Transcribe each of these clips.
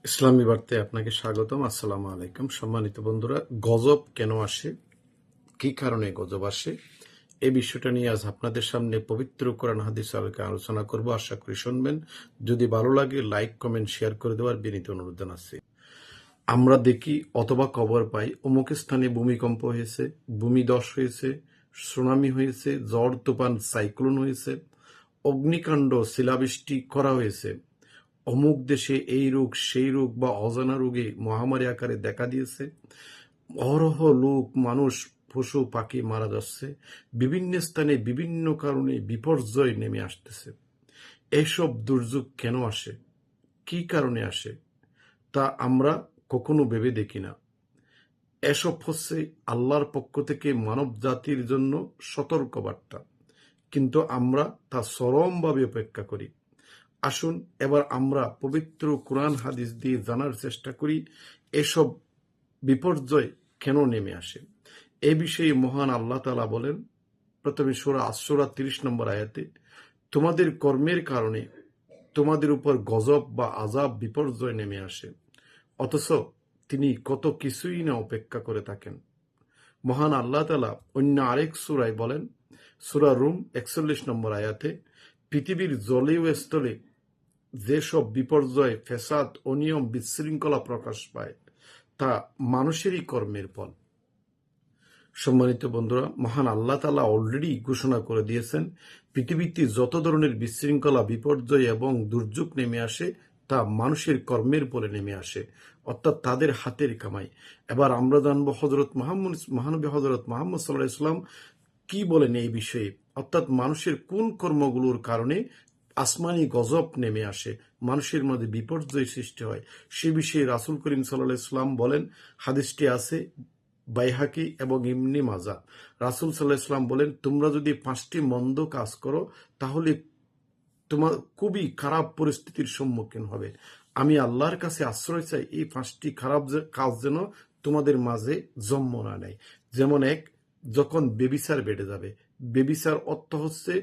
ইসলামী বার্তায় আপনাকে স্বাগতম। আসসালামু আলাইকুম। সম্মানিত বন্ধুরা, গজব কেন আসে, কি কারণে গজব আসে, এই বিষয়টা নিয়ে আজ আপনাদের সামনে পবিত্র কোরআন হাদিস আলোকে আলোচনা করব। আশা করি শুনবেন। যদি ভালো লাগে লাইক কমেন্ট শেয়ার করে দেওয়ার বিনীত অনুরোধ জানাচ্ছি। আমরা দেখি অথবা খবর পাই অমুক স্থানে ভূমিকম্প হয়েছে, ভূমিধস হয়েছে, সুনামি হয়েছে, ঝড় তুফান সাইক্লোন হয়েছে, অগ্নিকাণ্ড শিলাবৃষ্টি করা হয়েছে, অমুক দেশে এই রোগ সেই রোগ বা অজানা রোগে মহামারী আকারে দেখা দিয়েছে, অহরহ লোক মানুষ পশু পাখি মারা যাচ্ছে, বিভিন্ন স্থানে বিভিন্ন কারণে বিপর্যয় নেমে আসতেছে। এইসব দুর্যোগ কেন আসে, কি কারণে আসে, তা আমরা কখনো ভেবে দেখি না। এসব হচ্ছে আল্লাহর পক্ষ থেকে মানব জাতির জন্য সতর্কবার্তা, কিন্তু আমরা তা চরমভাবে উপেক্ষা করি। আসুন এবার আমরা পবিত্র কোরআন হাদিস দিয়ে জানার চেষ্টা করি এসব বিপর্যয় কেন নেমে আসে। এ বিষয়ে মহান আল্লাহ তাআলা বলেন, প্রথমে সূরা আশ-শূরা ৩০ নম্বর আয়াতে, তোমাদের কর্মের কারণে তোমাদের উপর গজব বা আযাব বিপর্যয় নেমে আসে, অথচ তিনি কত কিছুই না উপেক্ষা করে থাকেন। মহান আল্লাহ তাআলা অন্য আরেক সূরায় বলেন, সূরা রুম ৪১ নম্বর আয়াতে, পৃথিবীর জলে ও স্থলে যেসব বিপর্যয়, ফ্যাসাদ, অনিয়ম, বিশৃঙ্খলা প্রকাশ পায় তা মানুষেরই কর্মের ফল। সম্মানিত বন্ধুরা, মহান আল্লাহ তাআলা অলরেডি ঘোষণা করে দিয়েছেন, পৃথিবীতে যত ধরনের বিশৃঙ্খলা, বিপর্যয় এবং দুর্যোগ নেমে আসে তা মানুষের কর্মের ফলে নেমে আসে, অর্থাৎ তাদের হাতের কামাই। এবার আমরা জানবো মহানবী হযরত মুহাম্মদ সাল্লাল্লাহু আলাইহি ওয়াসাল্লাম কি বলেন এই বিষয়ে, অর্থাৎ মানুষের কোন কর্মগুলোর কারণে আসমানি গজব নেমে আসে, মানুষের মধ্যে বিপর্যয় সৃষ্টি হয়। সে বিষয়ে রাসূল করিম সাল্লাল্লাহু আলাইহি ওয়াসাল্লাম বলেন, হাদিসটি আছে বাইহাকি এবং ইবনে মাজাহ। রাসূল সাল্লাল্লাহু আলাইহি ওয়াসাল্লাম বলেন, তোমরা যদি ৫টি মন্দ কাজ করো তাহলে তোমার খুবই খারাপ পরিস্থিতির সম্মুখীন হবে। আমি আল্লাহর কাছে আশ্রয় চাই এই ৫টি খারাপ কাজ যেন তোমাদের মাঝে জন্ম না নেয়। যেমন এক, যখন বেবিচার বেড়ে যাবে, বেবিচার অর্থ হচ্ছে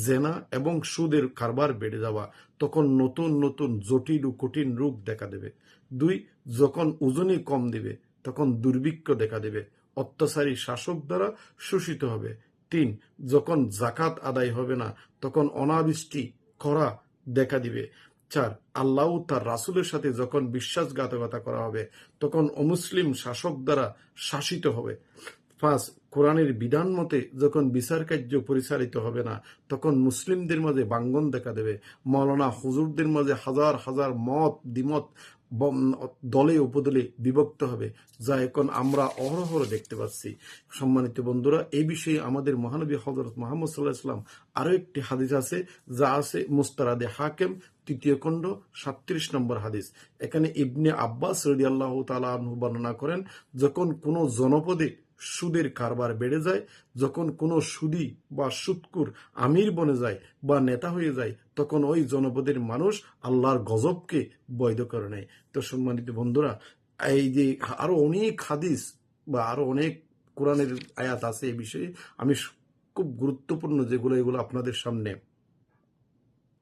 জেনা এবং সুদের কারবার বেড়ে যাওয়া, তখন নতুন নতুন জটিল ও কঠিন রোগ দেখা দেবে। ২, যখন ওজনে কম দিবে তখন দুর্ভিক্ষ দেখা দেবে, অত্যাচারী শাসক দ্বারা শোষিত হবে। ৩, যখন জাকাত আদায় হবে না তখন অনাবৃষ্টি খরা দেখা দিবে। ৪, আল্লাহ ও তার রাসূলের সাথে যখন বিশ্বাসঘাতকতা করা হবে তখন অমুসলিম শাসক দ্বারা শাসিত হবে। ৫, কোরআনের বিধান মতে যখন বিচার কার্য পরিচালিত হবে না তখন মুসলিমদের মাঝে ভাঙ্গন দেখা দেবে। মৌলানা হুজুরদের মাঝে হাজার হাজার মত দ্বিমত দলে উপদলে বিভক্ত হবে, যা এখন আমরা অহরহ দেখতে পাচ্ছি। সম্মানিত বন্ধুরা, এই বিষয়ে আমাদের মহানবী হযরত মুহাম্মদ সাল্লাল্লাহু আলাইহি ওয়াসাল্লাম আরো একটি হাদিস আছে, যা আছে মুস্তারাদে হাকিম ৩য় খণ্ড ৩৭ নম্বর হাদিস। এখানে ইবনে আব্বাস রাদিয়াল্লাহু তাআলা আনহু বর্ণনা করেন, যখন কোনো জনপদে সুদের কারবার বেড়ে যায়, যখন কোনো সুদী বা সুদকুর আমির বনে যায় বা নেতা হয়ে যায়, তখন ওই জনপদের মানুষ আল্লাহর গজবকে বৈধ করে নেয়। তো সম্মানিত বন্ধুরা, এই যে আরো অনেক হাদিস বা আরো অনেক কোরআনের আয়াত আছে এই বিষয়ে, আমি খুব গুরুত্বপূর্ণ যেগুলো এগুলো আপনাদের সামনে